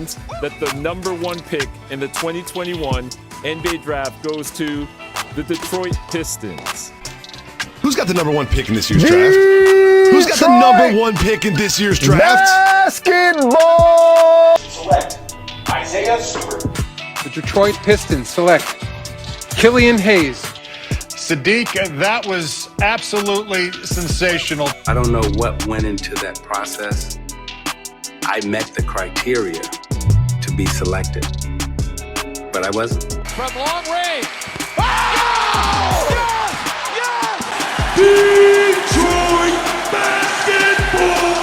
means that the number one pick in the 2021 NBA draft goes to the Detroit Pistons. Who's got the number one pick in this year's draft? Who's got the number one pick in this year's draft? Basketball! Select Isaiah Stewart. The Detroit Pistons select Killian Hayes. Sadiq, that was absolutely sensational. I don't know what went into that process. I met the criteria to be selected, but I wasn't. From long range. Oh! Yes! Detroit Basketball!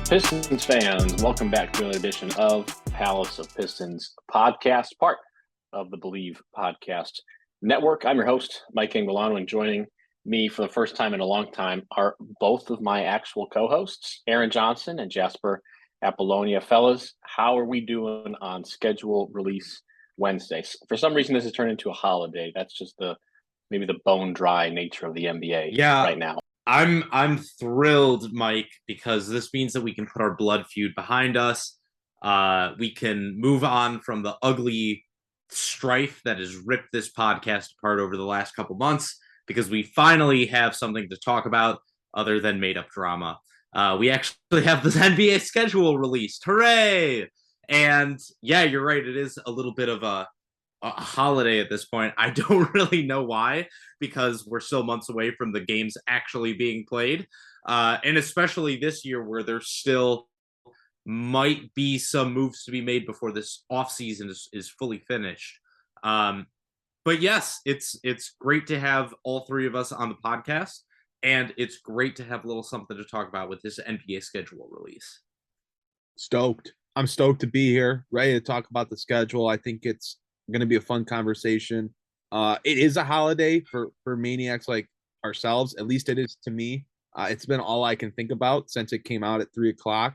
Pistons fans, welcome back to another edition of Palace of Pistons Podcast, part of the Believe Podcast Network. I'm your host, Mike Anguilano, and joining me for the first time in a long time are both of my actual co-hosts, Aaron Johnson and Jasper Apollonia. Fellas, how are we doing on schedule release Wednesdays? For some reason, this has turned into a holiday. That's just maybe the bone dry nature of the NBA right now. I'm thrilled, Mike, because this means that we can put our blood feud behind us. We can move on from the ugly strife that has ripped this podcast apart over the last couple months, because we finally have something to talk about other than made-up drama. We actually have the NBA schedule released. Hooray! And yeah, you're right. It is a little bit of a holiday at this point. I don't really know why, because we're still months away from the games actually being played. And especially this year where there still might be some moves to be made before this offseason is fully finished. But yes, it's great to have all three of us on the podcast, and it's great to have a little something to talk about with this NBA schedule release. Stoked. I'm stoked to be here, ready to talk about the schedule. I think it's going to be a fun conversation. It is a holiday for maniacs like ourselves. At least it is to me. It's been all I can think about since it came out at 3:00.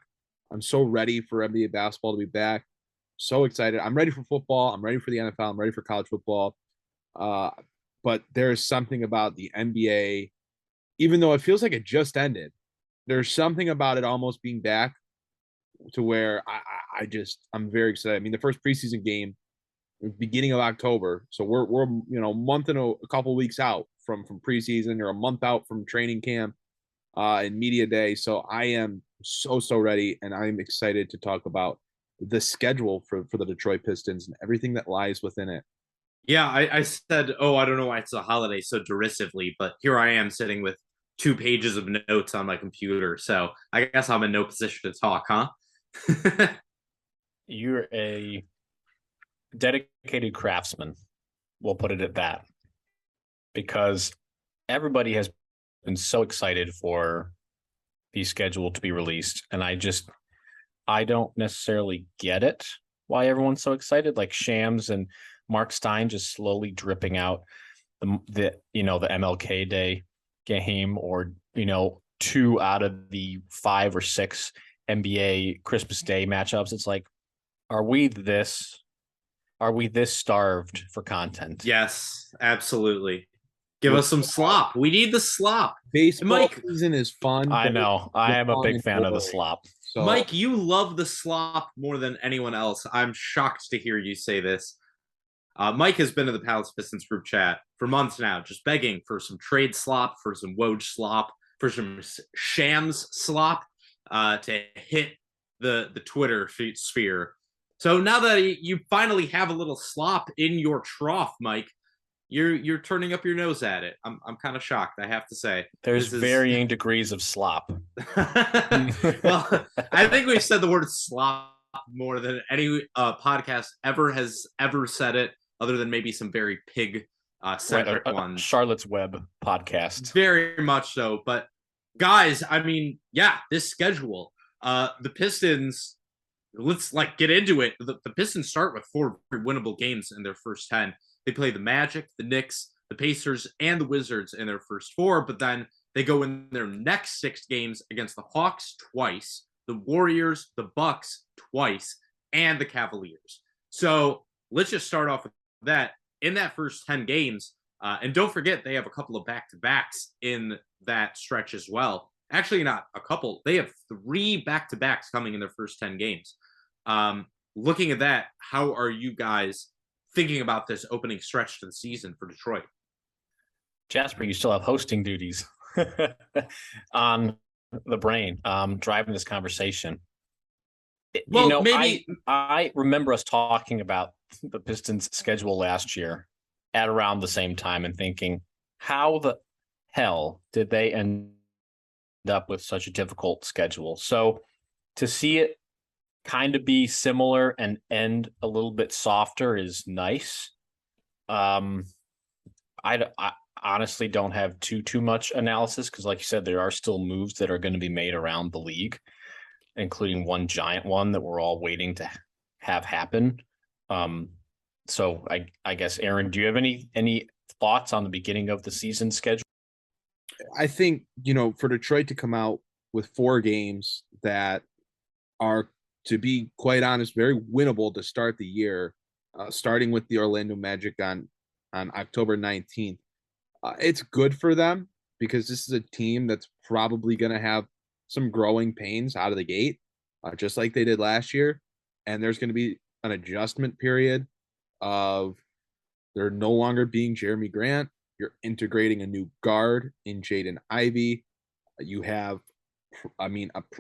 I'm so ready for NBA basketball to be back. So excited. I'm ready for football. I'm ready for the NFL. I'm ready for college football. But there's something about the NBA, even though it feels like it just ended, there's something about it almost being back to where I'm very excited. I mean, the first preseason game, beginning of October. So we're a month and a couple weeks out from preseason, or a month out from training camp and media day. So I am so ready, and I'm excited to talk about the schedule for the Detroit Pistons and everything that lies within it. Yeah, I said, I don't know why it's a holiday so derisively, but here I am sitting with 2 pages of notes on my computer. So I guess I'm in no position to talk, huh? You're a dedicated craftsman. We'll put it at that, because everybody has been so excited for the schedule to be released. And I don't necessarily get it, why everyone's so excited. Like Shams and Mark Stein just slowly dripping out the MLK Day game, or 2 out of the 5 or 6 NBA Christmas Day matchups. It's like, are we this starved for content? Yes, absolutely. Give us some slop. We need the slop. Baseball season is fun. I know. I am a big fan of the slop. So, Mike, you love the slop more than anyone else. I'm shocked to hear you say this. Mike has been in the Palace Pistons group chat for months now, just begging for some trade slop, for some Woj slop, for some Shams slop to hit the Twitter sphere. So now that you finally have a little slop in your trough, Mike, you're turning up your nose at it. I'm kind of shocked, I have to say. There's varying degrees of slop. Well, I think we've said the word slop more than any podcast has ever said it, other than maybe some very pig-centric ones. Charlotte's Web podcast. Very much so. But guys, I mean, yeah, this schedule, the Pistons, let's get into it. The Pistons start with 4 winnable games in their first 10. They play the Magic, the Knicks, the Pacers, and the Wizards in their first 4, but then they go in their next 6 games against the Hawks twice, the Warriors, the Bucks twice, and the Cavaliers. So let's just start off with that. In that first 10 games, and don't forget, they have a couple of back-to-backs in that stretch as well. Actually, not a couple. They have 3 back-to-backs coming in their first 10 games. Looking at that, how are you guys thinking about this opening stretch to the season for Detroit? Jasper, you still have hosting duties on the brain, driving this conversation. Well, I remember us talking about the Pistons' schedule last year at around the same time and thinking, how the hell did they end up with such a difficult schedule? So to see it kind of be similar and end a little bit softer is nice. I honestly don't have too much analysis because, like you said, there are still moves that are going to be made around the league, including one giant one that we're all waiting to have happen. So I guess, Aaron, do you have any thoughts on the beginning of the season schedule? I think, for Detroit to come out with 4 games that are, to be quite honest, very winnable to start the year, starting with the Orlando Magic on October 19th. It's good for them because this is a team that's probably going to have some growing pains out of the gate, just like they did last year. And there's going to be an adjustment period of there no longer being Jeremy Grant. You're integrating a new guard in Jaden Ivey. You have,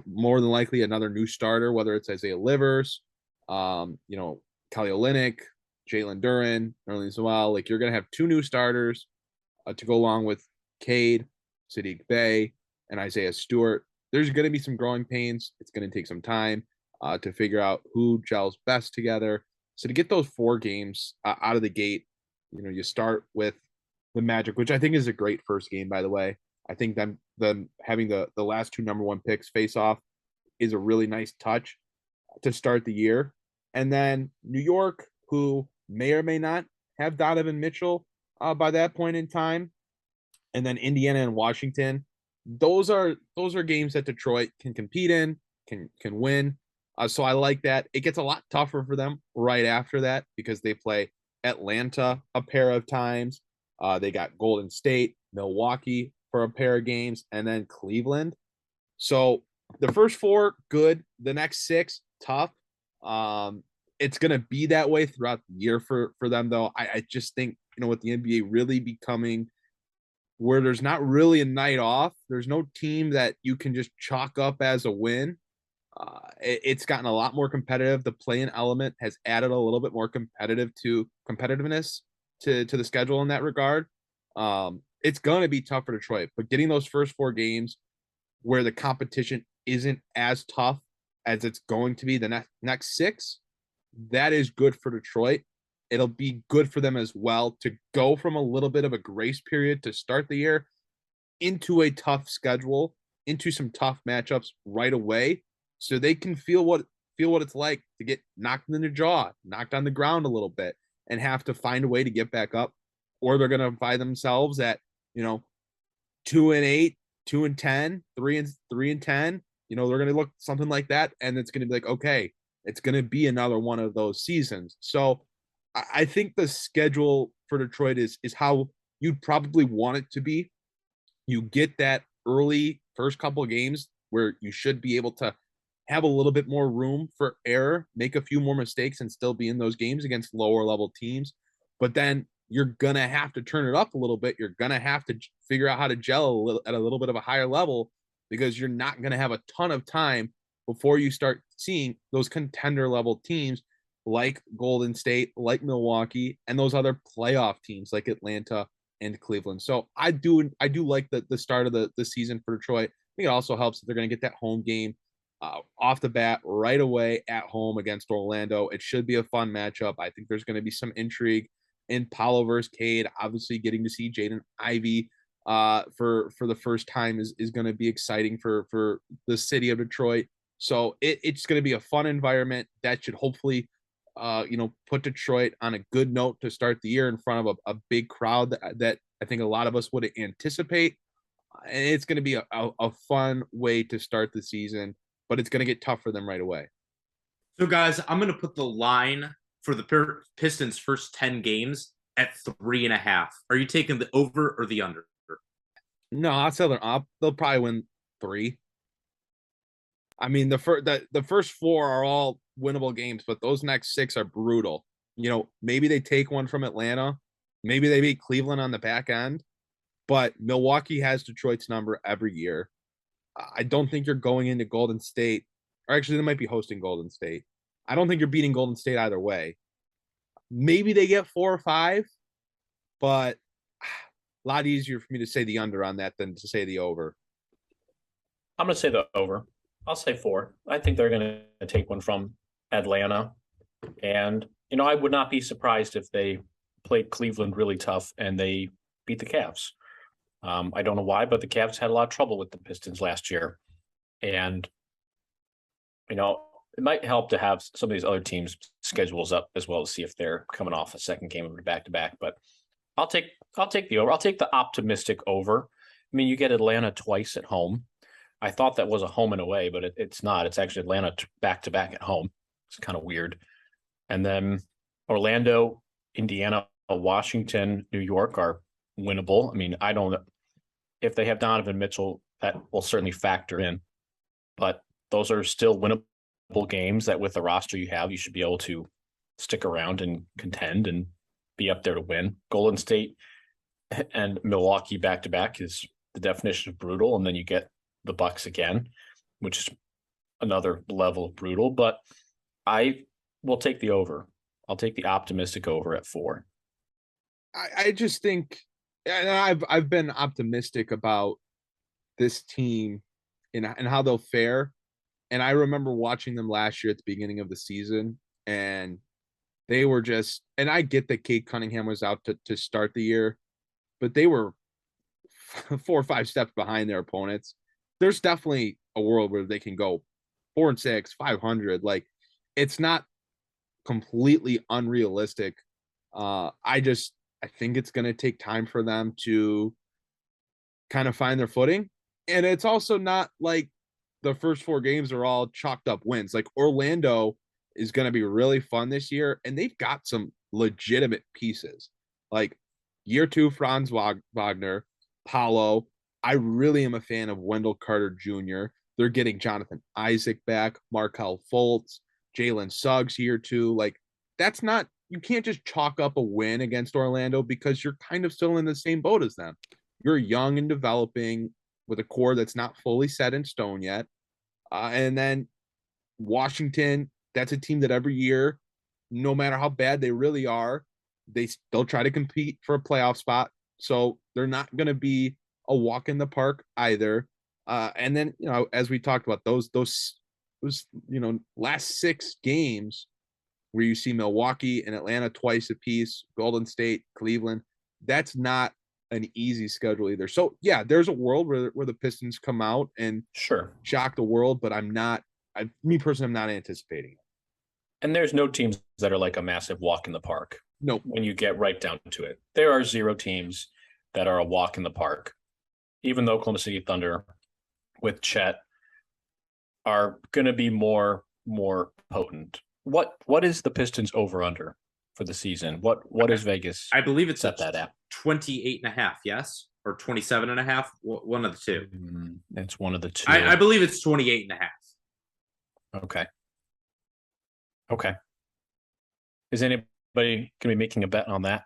more than likely another new starter, whether it's Isaiah Livers, Kelly Olynyk, Jalen Duren, Nerlens Noel. Like, you're going to have 2 new starters to go along with Cade, Sadiq Bey, and Isaiah Stewart. There's going to be some growing pains. It's going to take some time to figure out who gels best together. So to get those 4 games out of the gate, you start with the Magic, which I think is a great first game, by the way. I think them having the last 2 number 1 picks face off is a really nice touch to start the year. And then New York, who may or may not have Donovan Mitchell by that point in time. And then Indiana and Washington. Those are games that Detroit can compete in, can win. So I like that. It gets a lot tougher for them right after that because they play Atlanta a pair of times. They got Golden State, Milwaukee for a pair of games, and then Cleveland. So the first 4, good. The next 6, tough. It's going to be that way throughout the year for them, though. I just think, with the NBA really becoming where there's not really a night off, there's no team that you can just chalk up as a win. It's gotten a lot more competitive. The play-in element has added a little bit more competitiveness to the schedule in that regard. It's going to be tough for Detroit, but getting those first 4 games where the competition isn't as tough as it's going to be the next 6, that is good for Detroit. It'll be good for them as well to go from a little bit of a grace period to start the year into a tough schedule, into some tough matchups right away, so they can feel what it's like to get knocked in the jaw, knocked on the ground a little bit, and have to find a way to get back up, or they're going to find themselves at 2-8, 2-10, 3-10. They're going to look something like that, and it's going to be like, okay, it's going to be another one of those seasons. So I think the schedule for Detroit is how you'd probably want it to be. You get that early first couple of games where you should be able to have a little bit more room for error, make a few more mistakes, and still be in those games against lower level teams. But then you're going to have to turn it up a little bit. You're going to have to figure out how to gel at a little bit of a higher level because you're not going to have a ton of time before you start seeing those contender level teams like Golden State, like Milwaukee, and those other playoff teams like Atlanta and Cleveland. So I do like the start of the season for Detroit. I think it also helps that they're going to get that home game off the bat right away at home against Orlando. It should be a fun matchup. I think there's going to be some intrigue in Paolo versus Cade. Obviously, getting to see Jaden Ivey for the first time is going to be exciting for the city of Detroit. So it's going to be a fun environment that should hopefully put Detroit on a good note to start the year in front of a big crowd that I think a lot of us would anticipate. And it's going to be a fun way to start the season, but it's going to get tough for them right away. So, guys, I'm going to put the line for the Pistons' first 10 games at 3.5. Are you taking the over or the under? No, I'll say they'll probably win 3. I mean, the first 4 are all winnable games, but those next 6 are brutal. Maybe they take one from Atlanta. Maybe they beat Cleveland on the back end. But Milwaukee has Detroit's number every year. I don't think you're going into Golden State. Or actually, they might be hosting Golden State. I don't think you're beating Golden State either way. Maybe they get 4 or 5, but a lot easier for me to say the under on that than to say the over. I'm going to say the over. I'll say 4. I think they're going to take one from Atlanta. And, I would not be surprised if they played Cleveland really tough and they beat the Cavs. I don't know why, but the Cavs had a lot of trouble with the Pistons last year. And, it might help to have some of these other teams' schedules up as well to see if they're coming off a second game of a back-to-back. But I'll take the over. I'll take the optimistic over. I mean, you get Atlanta twice at home. I thought that was a home and away, but it's not. It's actually Atlanta back-to-back at home. It's kind of weird. And then Orlando, Indiana, Washington, New York are winnable. I mean, I don't know if they have Donovan Mitchell, that will certainly factor in, but those are still winnable games that with the roster you have, you should be able to stick around and contend and be up there to win. Golden State and Milwaukee back-to-back is the definition of brutal. And then you get the Bucks again, which is another level of brutal, but I will take the over. I'll take the optimistic over at 4. I just think, and I've been optimistic about this team and how they'll fare. And I remember watching them last year at the beginning of the season, and they were just, and I get that Cade Cunningham was out to start the year, but they were 4 or 5 steps behind their opponents. There's definitely a world where they can go 4-6, 500. Like, it's not completely unrealistic. I think it's going to take time for them to kind of find their footing. And it's also not like the first 4 games are all chalked up wins. Like, Orlando is going to be really fun this year, and they've got some legitimate pieces. Like, year 2, Franz Wagner, Paolo. I really am a fan of Wendell Carter Jr. They're getting Jonathan Isaac back, Markelle Fultz, Jalen Suggs year 2. Like, that's not, you can't just chalk up a win against Orlando because you're kind of still in the same boat as them. You're young and developing with a core that's not fully set in stone yet. And then Washington, that's a team that every year, no matter how bad they really are, they'll try to compete for a playoff spot. So they're not going to be a walk in the park either. And then, as we talked about, those last 6 games where you see Milwaukee and Atlanta twice apiece, Golden State, Cleveland, that's not an easy schedule either. So yeah, there's a world where the Pistons come out and shock the world, but I'm not anticipating it. And there's no teams that are like a massive walk in the park. No, when you get right down to it, there are 0 teams that are a walk in the park. Even though Oklahoma City Thunder with Chet are going to be more potent. What is the Pistons over under for the season? What is Vegas? I believe it's set that at 28.5. Yes, or 27.5. One of the two. It's one of the two. I believe it's 28.5. Okay. Is anybody going to be making a bet on that?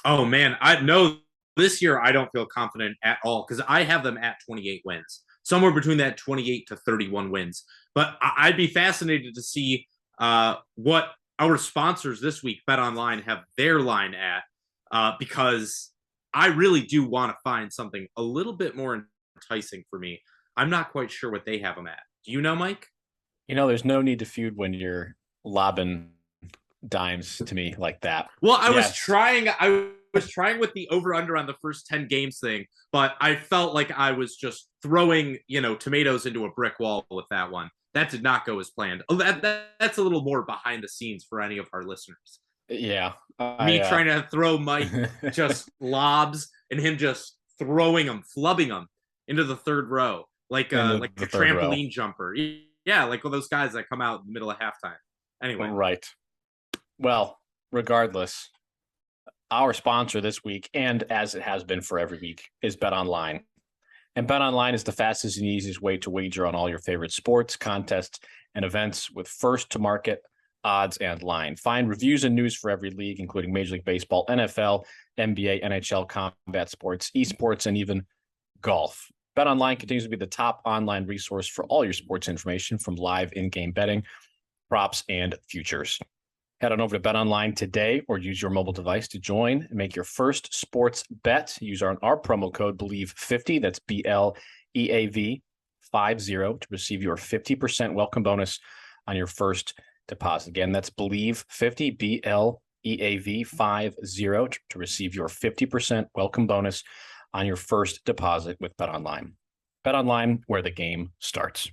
Oh man, I know this year I don't feel confident at all because I have them at 28 wins, somewhere between that 28 to 31 wins. But I'd be fascinated to see what our sponsors this week, Bet Online, have their line at, because I really do want to find something a little bit more enticing for me. I'm not quite sure what they have them at. Do you know, Mike? There's no need to feud when you're lobbing dimes to me like that. Well, I was trying with the over-under on the first 10 games thing, but I felt like I was just throwing, tomatoes into a brick wall with that one. That did not go as planned. Oh, that's a little more behind the scenes for any of our listeners. Yeah. Me trying to throw Mike just lobs and him just throwing them, flubbing them into the third row, like a trampoline jumper. Yeah, like all those guys that come out in the middle of halftime. Anyway. Right. Well, regardless, our sponsor this week, and as it has been for every week, is Bet Online. And BetOnline is the fastest and easiest way to wager on all your favorite sports, contests, and events with first-to-market odds and line. Find reviews and news for every league, including Major League Baseball, NFL, NBA, NHL, combat sports, esports, and even golf. BetOnline continues to be the top online resource for all your sports information, from live in-game betting, props, and futures. Head on over to BetOnline today or use your mobile device to join and make your first sports bet. Use our promo code BELIEVE50, that's BLEAV50, to receive your 50% welcome bonus on your first deposit. Again, that's BELIEVE50, BLEAV50, to receive your 50% welcome bonus on your first deposit with BetOnline. BetOnline, where the game starts.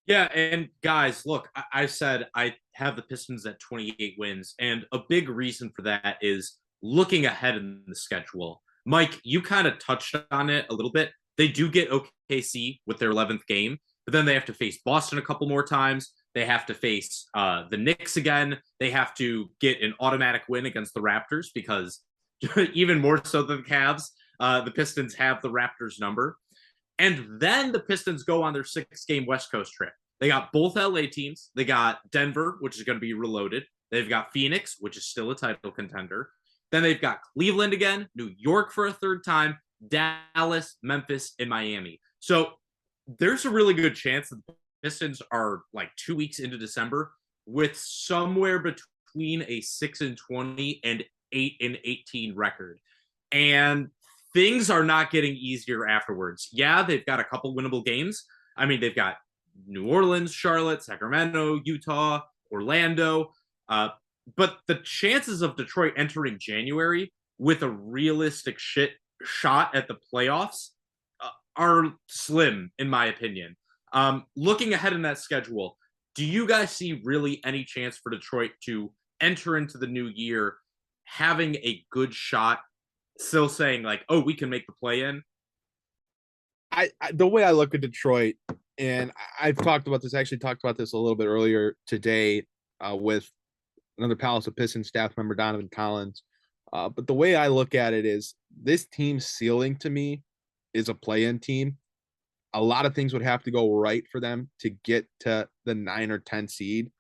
Yeah, and guys, look, I said I have the Pistons at 28 wins, and a big reason for that is looking ahead in the schedule. Mike, you kind of touched on it a little bit. They do get OKC with their 11th game, but then they have to face Boston a couple more times. They have to face the Knicks again. They have to get an automatic win against the Raptors because even more so than the Cavs, the Pistons have the Raptors number. And then the Pistons go on their 6-game West Coast trip. They got both LA teams. They got Denver, which is going to be reloaded. They've got Phoenix, which is still a title contender. Then they've got Cleveland again, New York for a third time, Dallas, Memphis, and Miami. So there's a really good chance that the Pistons are like 2 weeks into December with somewhere between a 6-20 and 8-18 record. And things are not getting easier afterwards. Yeah, they've got a couple winnable games. I mean, they've got New Orleans, Charlotte, Sacramento, Utah, Orlando. But the chances of Detroit entering January with a realistic shot at the playoffs are slim, in my opinion. Looking ahead in that schedule, do you guys see really any chance for Detroit to enter into the new year having a good shot, still saying like, oh, we can make the play in? I the way I look at Detroit, and I've talked about this a little bit earlier today with another Palace of Pistons staff member, Donovan Collins. But the way I look at it is this team's ceiling to me is a play-in team. A lot of things would have to go right for them to get to the 9 or 10 seed.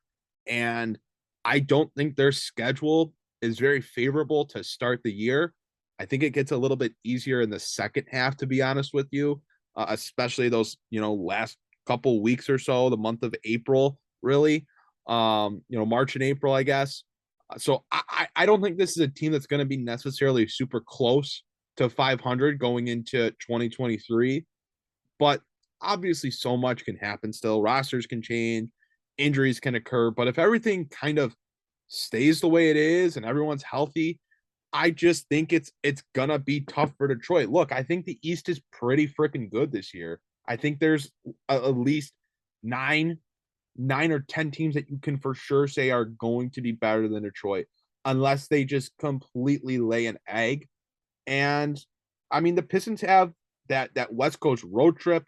And I don't think their schedule is very favorable to start the year. I think it gets a little bit easier in the second half, to be honest with you, especially those, last couple weeks or so, the month of April, really, March and April, I guess. So I don't think this is a team that's going to be necessarily super close to 500 going into 2023, but obviously so much can happen still. Rosters can change, injuries can occur, but if everything kind of stays the way it is and everyone's healthy, I just think it's gonna be tough for Detroit. Look, I think the East is pretty freaking good this year. I think there's at least nine or 10 teams that you can for sure say are going to be better than Detroit, unless they just completely lay an egg. And I mean, the Pistons have that West Coast road trip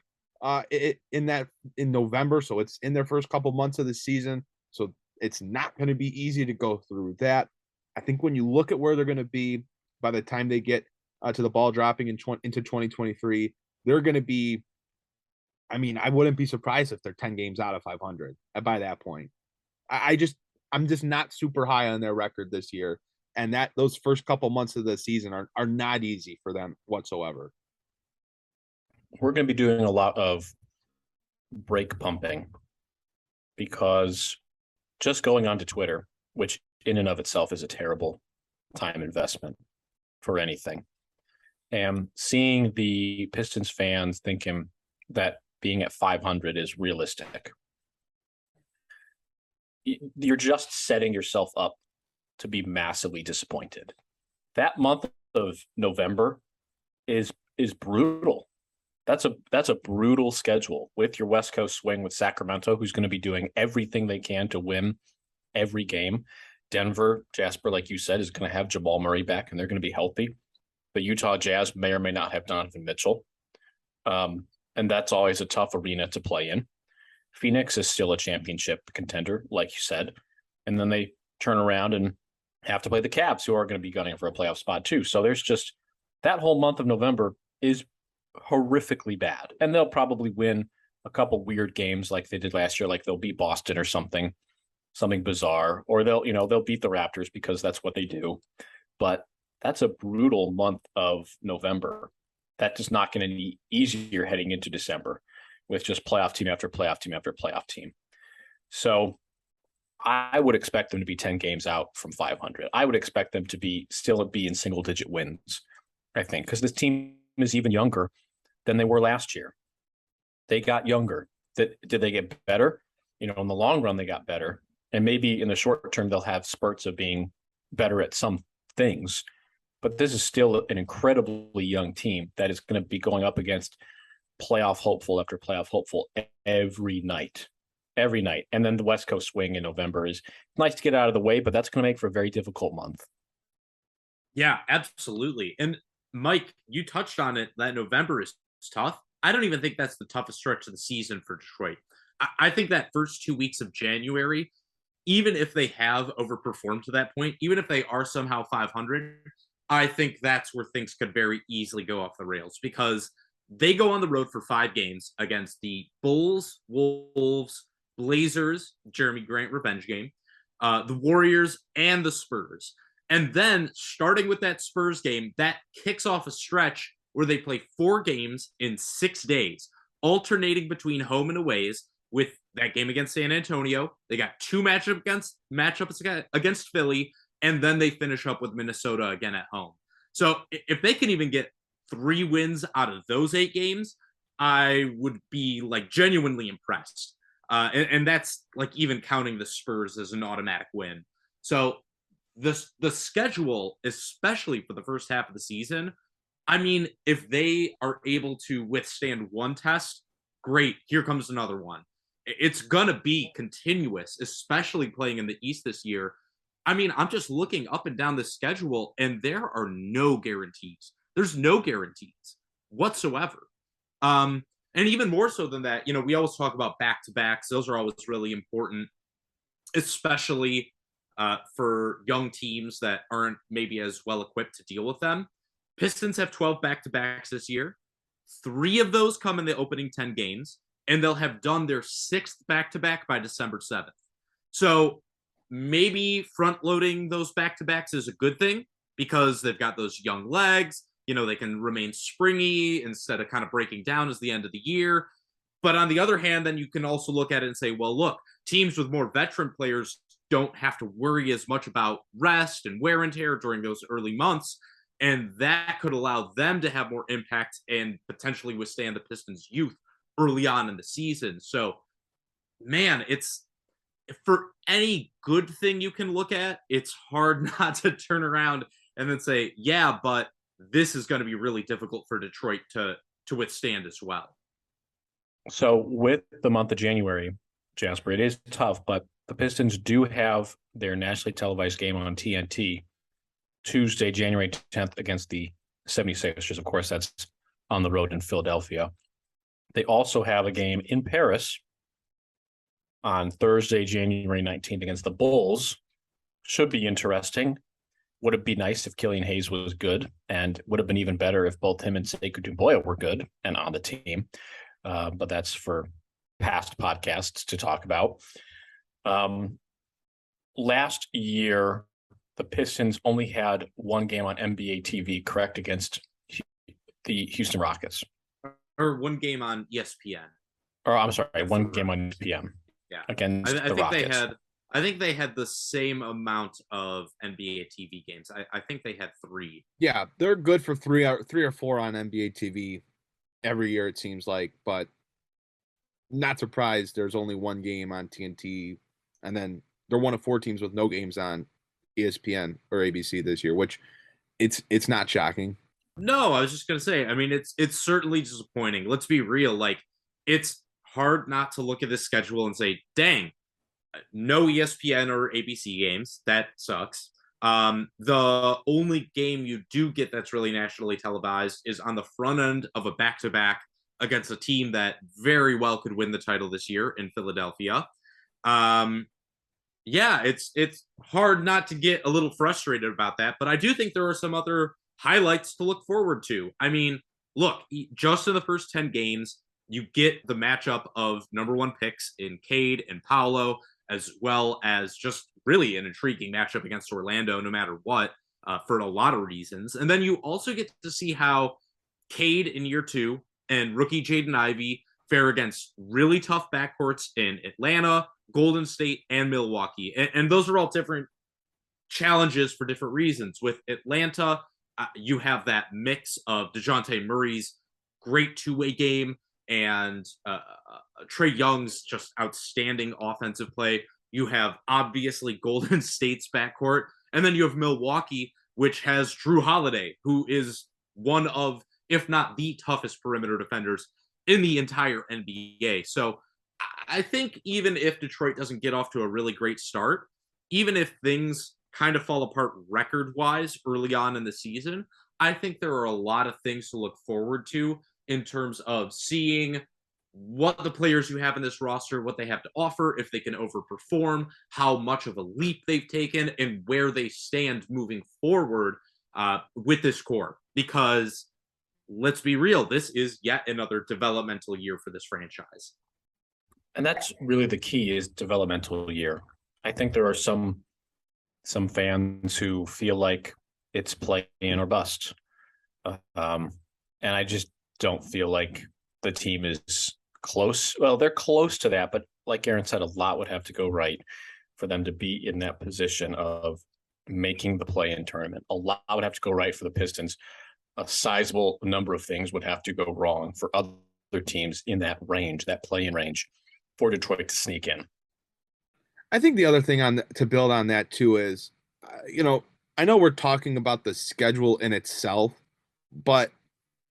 in November, so it's in their first couple months of the season, so it's not going to be easy to go through that. I think when you look at where they're going to be by the time they get to the ball dropping into 2023, they're going to be, I mean, I wouldn't be surprised if they're 10 games out of 500 by that point. I'm just not super high on their record this year, and that those first couple months of the season are not easy for them whatsoever. We're going to be doing a lot of break pumping because just going onto Twitter, which in and of itself is a terrible time investment for anything, and seeing the Pistons fans thinking that being at 500 is realistic, you're just setting yourself up to be massively disappointed. That month of November is brutal. That's a brutal schedule with your West Coast swing with Sacramento, who's going to be doing everything they can to win every game. Denver, Jasper, like you said, is going to have Jamal Murray back, and they're going to be healthy. The Utah Jazz may or may not have Donovan Mitchell. And that's always a tough arena to play in. Phoenix is still a championship contender, like you said. And then they turn around and have to play the Cavs, who are going to be gunning for a playoff spot too. So there's just that whole month of November is horrifically bad. And they'll probably win a couple weird games like they did last year, like they'll beat Boston or something bizarre, or they'll beat the Raptors because that's what they do. But that's a brutal month of November. That is not going to be easier heading into December with just playoff team after playoff team after playoff team. So I would expect them to be 10 games out from 500. I would expect them to still be in single digit wins, I think, because this team is even younger than they were last year. They got younger. Did they get better? In the long run, they got better. And maybe in the short term, they'll have spurts of being better at some things. But this is still an incredibly young team that is going to be going up against playoff hopeful after playoff hopeful every night. And then the West Coast swing in November is nice to get out of the way, but that's going to make for a very difficult month. Yeah, absolutely. And Mike, you touched on it, that November is tough. I don't even think that's the toughest stretch of the season for Detroit. I think that first 2 weeks of January, even if they have overperformed to that point, even if they are somehow 500, I think that's where things could very easily go off the rails, because they go on the road for 5 games against the Bulls, Wolves, Blazers, Jeremy Grant revenge game, the Warriors, and the Spurs. And then starting with that Spurs game, that kicks off a stretch where they play 4 games in 6 days, alternating between home and aways, with that game against San Antonio. They got 2 matchups against Philly, and then they finish up with Minnesota again at home. So if they can even get 3 wins out of those 8 games, I would be genuinely impressed. And that's even counting the Spurs as an automatic win. So the schedule, especially for the first half of the season, I mean, if they are able to withstand one test, great, here comes another one. It's going to be continuous, especially playing in the East this year. I mean, I'm just looking up and down the schedule, and there are no guarantees. There's no guarantees whatsoever. And even more so than that, we always talk about back-to-backs. Those are always really important, especially for young teams that aren't maybe as well equipped to deal with them. Pistons have 12 back-to-backs this year. 3 of those come in the opening 10 games, and they'll have done their 6th back-to-back by December 7th. So maybe front-loading those back-to-backs is a good thing, because they've got those young legs. They can remain springy instead of kind of breaking down as the end of the year. But on the other hand, then you can also look at it and say, well, look, teams with more veteran players don't have to worry as much about rest and wear and tear during those early months. And that could allow them to have more impact and potentially withstand the Pistons' youth early on in the season. So, man, it's, for any good thing you can look at, it's hard not to turn around and then say, yeah, but this is going to be really difficult for Detroit to withstand as well. So with the month of January, Jasper, it is tough, but the Pistons do have their nationally televised game on TNT Tuesday, January 10th against the 76ers. Of course, that's on the road in Philadelphia. They also have a game in Paris on Thursday, January 19th against the Bulls. Should be interesting. Would it be nice if Killian Hayes was good, and would have been even better if both him and Sekou Doumbouya were good and on the team. But that's for past podcasts to talk about. Last year, the Pistons only had 1 game on NBA TV, correct, against the Houston Rockets. Or 1 game on ESPN. Or I'm sorry, 1 game on ESPN. Yeah. Against I the think Rockets. I think they had the same amount of NBA TV games. I think they had 3. Yeah, they're good for 3 or 4 on NBA TV every year, it seems like, but not surprised there's only 1 game on TNT, and then they're one of 4 teams with no games on ESPN or ABC this year, which it's not shocking. No, I was just gonna say, I mean, it's certainly disappointing. Let's be real. It's hard not to look at this schedule and say, dang, no ESPN or ABC games. That sucks. The only game you do get that's really nationally televised is on the front end of a back-to-back against a team that very well could win the title this year in Philadelphia. Yeah, it's hard not to get a little frustrated about that, but I do think there are some other highlights to look forward to. I mean, look, just in the first 10 games, you get the matchup of number one picks in Cade and Paolo, as well as just really an intriguing matchup against Orlando, no matter what, for a lot of reasons. And then you also get to see how Cade in year 2 and rookie Jaden Ivey fare against really tough backcourts in Atlanta, Golden State, and Milwaukee. And those are all different challenges for different reasons. With Atlanta, you have that mix of DeJounte Murray's great two-way game and Trae Young's just outstanding offensive play. You have obviously Golden State's backcourt, and then you have Milwaukee, which has Drew Holiday, who is one of, if not the toughest perimeter defenders in the entire NBA. So I think even if Detroit doesn't get off to a really great start, even if things kind of fall apart record-wise early on in the season, I think there are a lot of things to look forward to in terms of seeing what the players you have in this roster, what they have to offer, if they can overperform, how much of a leap they've taken, and where they stand moving forward with this core. Because let's be real, this is yet another developmental year for this franchise. And that's really the key, is developmental year. I think there are some fans who feel like it's play in or bust. And I just don't feel like the team is close. Well, they're close to that, but like Aaron said, a lot would have to go right for them to be in that position of making the play-in tournament. A lot would have to go right for the Pistons. A sizable number of things would have to go wrong for other teams in that range, that play-in range, for Detroit to sneak in. I think the other thing to build on that too is, I know we're talking about the schedule in itself, but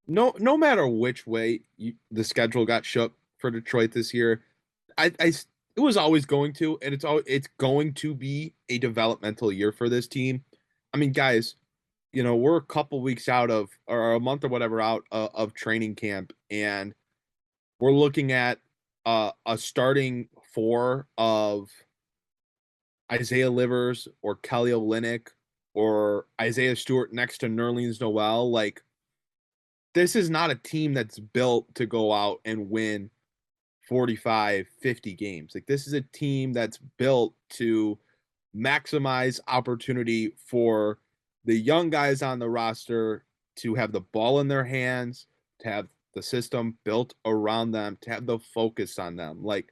no matter which way the schedule got shook for Detroit this year, it was always going to, and it's going to be a developmental year for this team. I mean, guys, we're a couple weeks out of, or a month or whatever out of training camp, and we're looking at a starting 4 of Isaiah Livers or Kelly Olynyk or Isaiah Stewart next to Nerlens Noel. Like, this is not a team that's built to go out and win 45, 50 games. Like, this is a team that's built to maximize opportunity for the young guys on the roster to have the ball in their hands, to have the system built around them, to have the focus on them. Like,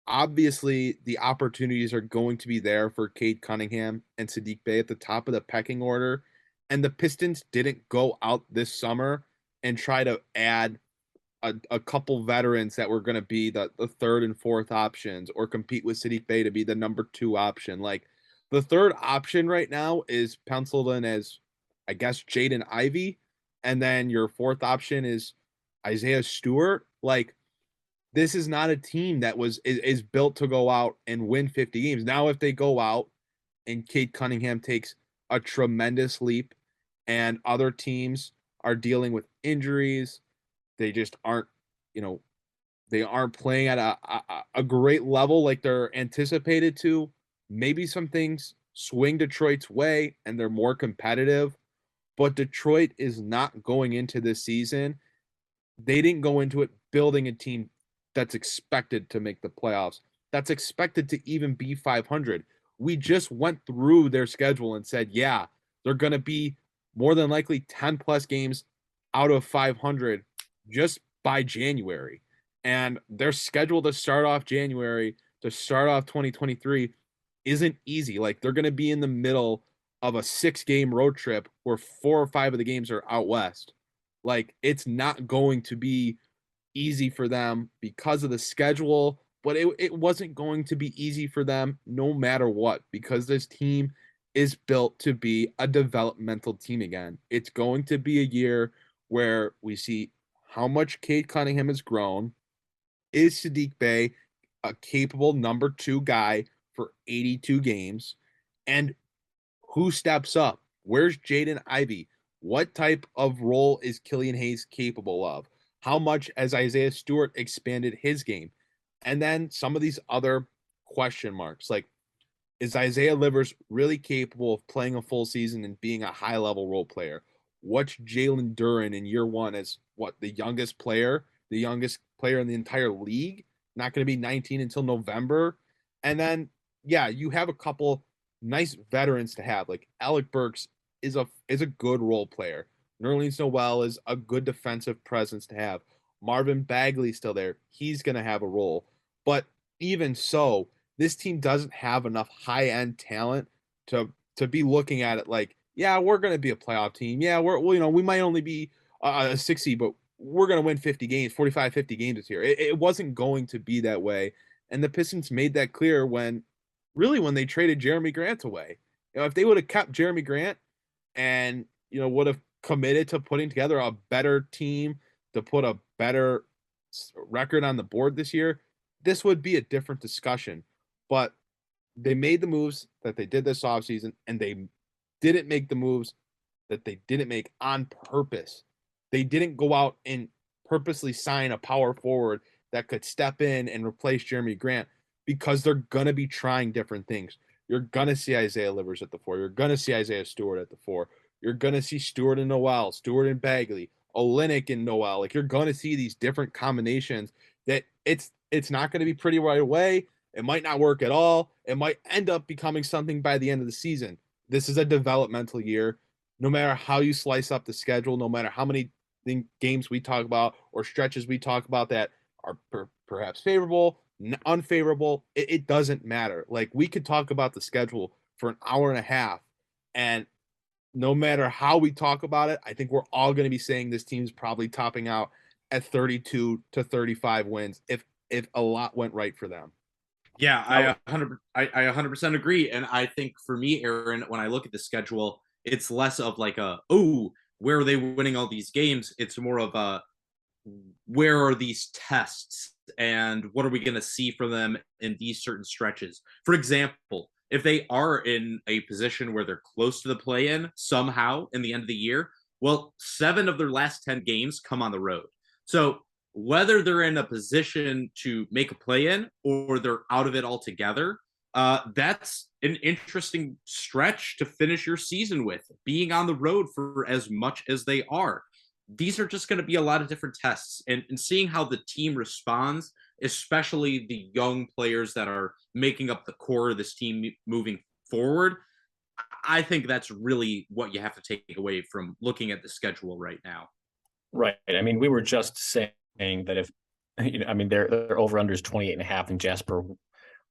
obviously, the opportunities are going to be there for Cade Cunningham and Saddiq Bey at the top of the pecking order. And the Pistons didn't go out this summer and try to add a couple veterans that were going to be the third and fourth options, or compete with Saddiq Bey to be the number 2 option. Like, the third option right now is penciled in as, I guess, Jaden Ivey. And then your fourth option is Isaiah Stewart. Like, this is not a team that is built to go out and win 50 games. Now, if they go out and Cade Cunningham takes a tremendous leap and other teams are dealing with injuries, they just aren't, they aren't playing at a great level like they're anticipated to, maybe some things swing Detroit's way and they're more competitive. But Detroit is not going into this season. They didn't go into it building a team that's expected to make the playoffs, that's expected to even be 500. We just went through their schedule and said, yeah, they're going to be more than likely 10 plus games out of 500 just by January. And their schedule to start off January, to start off 2023, isn't easy. Like, they're going to be in the middle of a 6-game road trip where 4 or 5 of the games are out west. Like, it's not going to be easy for them because of the schedule, but it wasn't going to be easy for them no matter what, because this team is built to be a developmental team again. It's going to be a year where we see how much Cade Cunningham has grown. Is Saddiq Bey a capable number 2 guy for 82 games? And who steps up? Where's Jaden Ivey? What type of role is Killian Hayes capable of? How much has Isaiah Stewart expanded his game? And then some of these other question marks, like, is Isaiah Livers really capable of playing a full season and being a high-level role player? What's Jalen Duren in year one as the youngest player in the entire league? Not going to be 19 until November. And then, yeah, you have a couple nice veterans to have. Like Alec Burks is a good role player. Nerlens Noel is a good defensive presence to have. Marvin Bagley's still there. He's going to have a role. But even so, this team doesn't have enough high-end talent to be looking at it like, yeah, we're going to be a playoff team. Yeah, we might only be a 6 seed, but we're going to win 50 games, 45, 50 games this year. It wasn't going to be that way. And the Pistons made that clear when they traded Jeremy Grant away. If they would have kept Jeremy Grant and, would have committed to putting together a better team to put a better record on the board this year, this would be a different discussion. But they made the moves that they did this offseason, and they didn't make the moves that they didn't make on purpose. They didn't go out and purposely sign a power forward that could step in and replace Jeremy Grant because they're going to be trying different things. You're going to see Isaiah Livers at the 4. You're going to see Isaiah Stewart at the 4. You're going to see Stewart and Noel, Stewart and Bagley, Olynyk and Noel. Like, you're going to see these different combinations that it's not going to be pretty right away. It might not work at all. It might end up becoming something by the end of the season. This is a developmental year. No matter how you slice up the schedule, no matter how many games we talk about or stretches we talk about that are perhaps favorable, unfavorable, it doesn't matter. Like, we could talk about the schedule for an hour and a half, and no matter how we talk about it, I think we're all going to be saying this team's probably topping out at 32 to 35 wins if a lot went right for them. Yeah, I 100% agree. And I think for me, Aaron, when I look at the schedule, it's less of like where are they winning all these games? It's more of where are these tests and what are we going to see from them in these certain stretches? For example, if they are in a position where they're close to the play-in somehow in the end of the year, well, 7 of their last 10 games come on the road. So whether they're in a position to make a play-in or they're out of it altogether, that's an interesting stretch to finish your season with, being on the road for as much as they are. These are just going to be a lot of different tests, and seeing how the team responds, especially the young players that are making up the core of this team moving forward, I think that's really what you have to take away from looking at the schedule right now. Right. I mean, we were just saying that if, their over-under is 28.5 and Jasper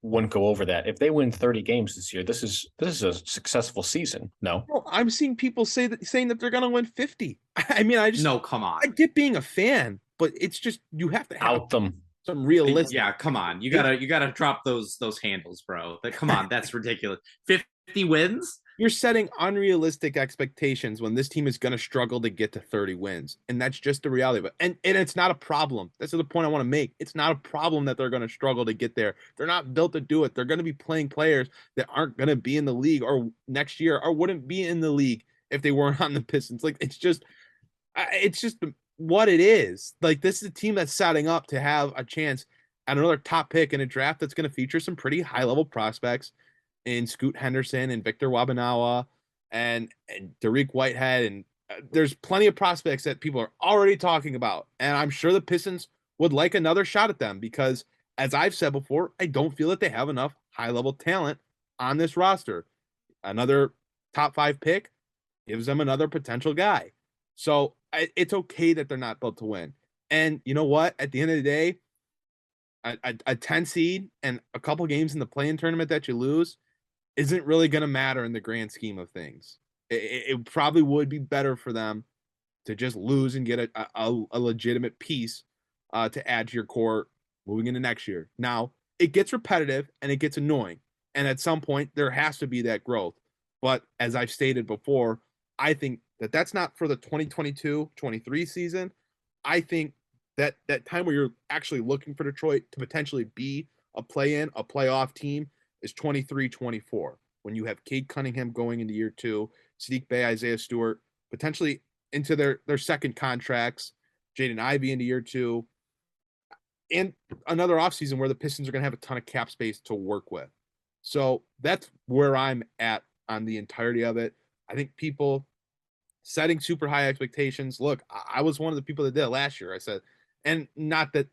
wouldn't go over that. If they win 30 games this year, this is a successful season. No, I'm seeing people saying that they're going to win 50. No, come on. I get being a fan, but it's just, you have to out them some realistic. Yeah, come on. You gotta drop those handles, bro. Come on, that's ridiculous. 50 wins? You're setting unrealistic expectations when this team is going to struggle to get to 30 wins. And that's just the reality of it. And it's not a problem. That's the point I want to make. It's not a problem that they're going to struggle to get there. They're not built to do it. They're going to be playing players that aren't going to be in the league or next year or wouldn't be in the league if they weren't on the Pistons. Like, it's just what it is. Like, this is a team that's setting up to have a chance at another top pick in a draft that's going to feature some pretty high-level prospects in Scoot Henderson and Victor Wabanawa and Dariq Whitehead. And there's plenty of prospects that people are already talking about. And I'm sure the Pistons would like another shot at them because, as I've said before, I don't feel that they have enough high-level talent on this roster. Another top 5 pick gives them another potential guy. So it's okay that they're not built to win. And you know what? At the end of the day, a 10 seed and a couple games in the play-in tournament that you lose isn't really going to matter in the grand scheme of things. It probably would be better for them to just lose and get a legitimate piece to add to your core moving into next year. Now, it gets repetitive and it gets annoying. And at some point, there has to be that growth. But as I've stated before, I think that that's not for the 2022-23 season. I think that time where you're actually looking for Detroit to potentially be a play-in, a playoff team is 23-24, when you have Cade Cunningham going into year 2, Sadiq Bey, Isaiah Stewart, potentially into their second contracts, Jaden Ivey into year 2, and another offseason where the Pistons are going to have a ton of cap space to work with. So that's where I'm at on the entirety of it. I think people setting super high expectations. Look, I was one of the people that did it last year. I said, and not that,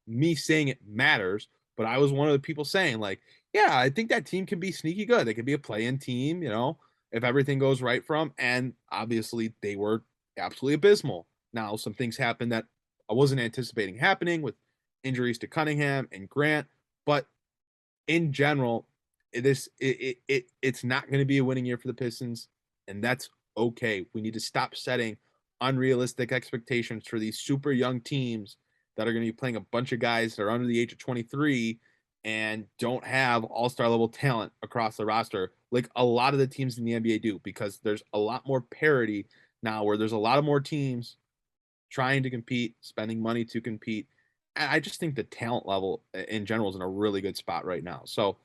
me saying it matters, but I was one of the people saying, like, yeah, I think that team can be sneaky good. They could be a play-in team, if everything goes right for them. And obviously they were absolutely abysmal. Now, some things happened that I wasn't anticipating happening with injuries to Cunningham and Grant, but in general, it's not going to be a winning year for the Pistons, and that's okay. We need to stop setting unrealistic expectations for these super young teams that are going to be playing a bunch of guys that are under the age of 23 and don't have all-star level talent across the roster like a lot of the teams in the NBA do, because there's a lot more parity now where there's a lot of more teams trying to compete, spending money to compete. And I just think the talent level in general is in a really good spot right now. So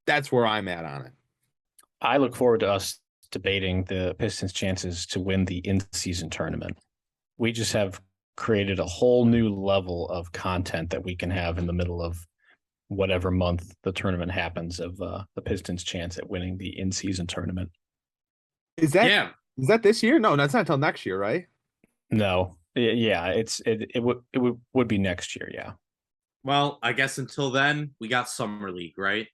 that's where I'm at on it. I look forward to us debating the Pistons' chances to win the in-season tournament. We just have created a whole new level of content that we can have in the middle of whatever month the tournament happens of the Pistons' chance at winning the in-season tournament. Is that this year? No, that's not until next year, right? No. Yeah, it would be next year, yeah. Well, I guess until then, we got Summer League, right?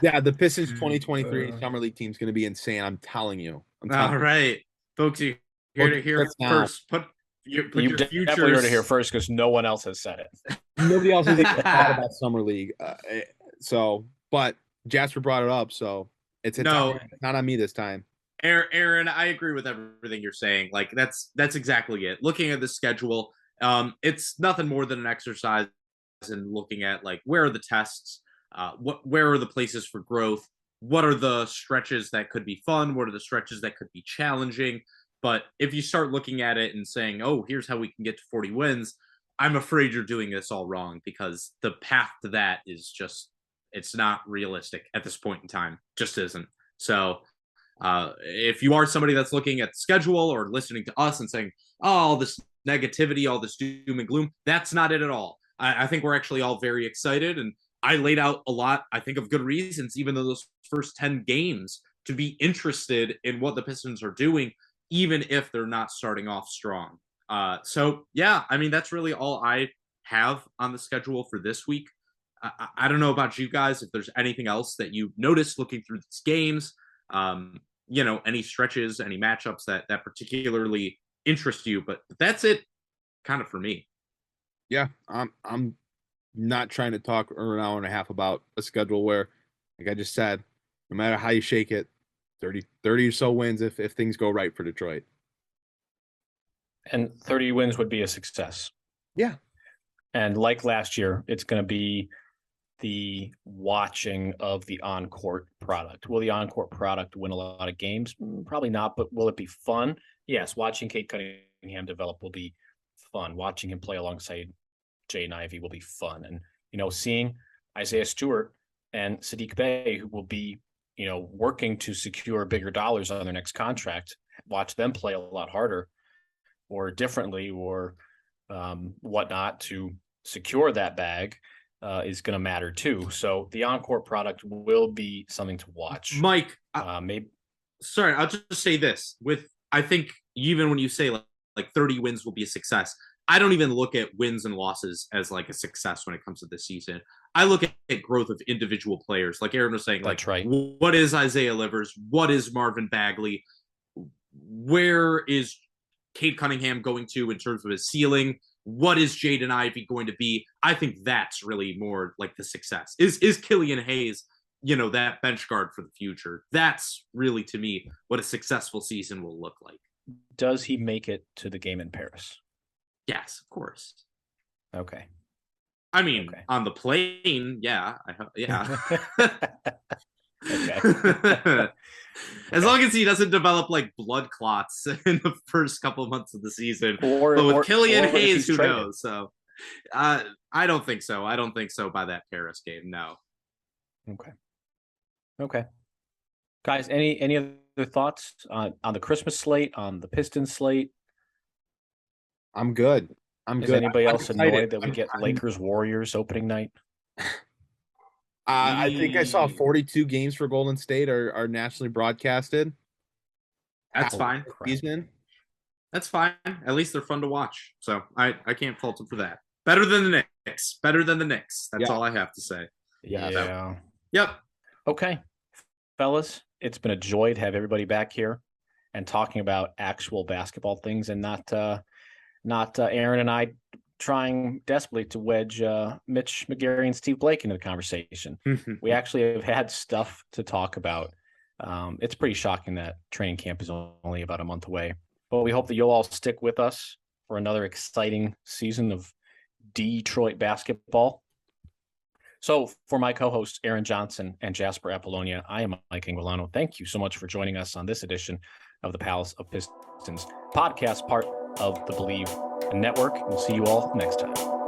Yeah, the Pistons 2023 Summer League team is going to be insane. I'm telling you. All right, folks, you here to hear first. Put your definitely futures. heard it here first because no one else has said it. Nobody else has even thought about Summer League. But Jasper brought it up, so it's not on me this time. Aaron, I agree with everything you're saying. Like that's exactly it. Looking at the schedule, it's nothing more than an exercise in looking at like where are the tests, where are the places for growth, what are the stretches that could be fun, what are the stretches that could be challenging. But if you start looking at it and saying, oh, here's how we can get to 40 wins, I'm afraid you're doing this all wrong, because the path to that is just, it's not realistic at this point in time. Just isn't. So if you are somebody that's looking at the schedule or listening to us and saying, oh, all this negativity, all this doom and gloom, that's not it at all. I think we're actually all very excited. And I laid out a lot, I think, of good reasons, even though those first 10 games, to be interested in what the Pistons are doing, even if they're not starting off strong. So, yeah, I mean, that's really all I have on the schedule for this week. I don't know about you guys, if there's anything else that you noticed looking through these games, any stretches, any matchups that particularly interest you, but that's it kind of for me. Yeah, I'm not trying to talk for an hour and a half about a schedule where, like I just said, no matter how you shake it, 30 or so wins if things go right for Detroit. And 30 wins would be a success. Yeah. And like last year, it's going to be the watching of the on-court product. Will the on-court product win a lot of games? Probably not, but will it be fun? Yes, watching Cade Cunningham develop will be fun. Watching him play alongside Jaden Ivey will be fun. And, seeing Isaiah Stewart and Sadiq Bey, who will be, working to secure bigger dollars on their next contract, watch them play a lot harder or differently or whatnot to secure that bag is going to matter too. So the on-court product will be something to watch. Mike, maybe. Sorry, I'll just say this. I think even when you say like 30 wins will be a success, I don't even look at wins and losses as like a success when it comes to this season. I look at growth of individual players. Like Aaron was saying, that's like, right. What is Isaiah Livers? What is Marvin Bagley? Where is Cade Cunningham going to in terms of his ceiling? What is Jaden Ivey going to be? I think that's really more like the success. Is Killian Hayes, that bench guard for the future? That's really, to me, what a successful season will look like. Does he make it to the game in Paris? Yes, of course. Okay. I mean, on the plane, yeah. Yeah. Okay. As long as he doesn't develop like blood clots in the first couple of months of the season. But with Killian Hayes, who knows? So I don't think so. I don't think so by that Paris game. No. Okay. Guys, any other thoughts on the Christmas slate, on the Pistons slate? I'm good. Is anybody else annoyed that we get Lakers Warriors opening night? I think I saw 42 games for Golden State are nationally broadcasted. That's fine. Season. That's fine. At least they're fun to watch. So I can't fault them for that. Better than the Knicks. Better than the Knicks. That's all I have to say. Yeah. So, yep. Okay. Fellas, it's been a joy to have everybody back here and talking about actual basketball things and not Aaron and I trying desperately to wedge Mitch McGarry and Steve Blake into the conversation. We actually have had stuff to talk about. It's pretty shocking that training camp is only about a month away, but we hope that you'll all stick with us for another exciting season of Detroit basketball. So for my co-hosts, Aaron Johnson and Jasper Apollonia, I am Mike Anguilano. Thank you so much for joining us on this edition of the Palace of Pistons podcast, part of the Believe Network. We'll see you all next time.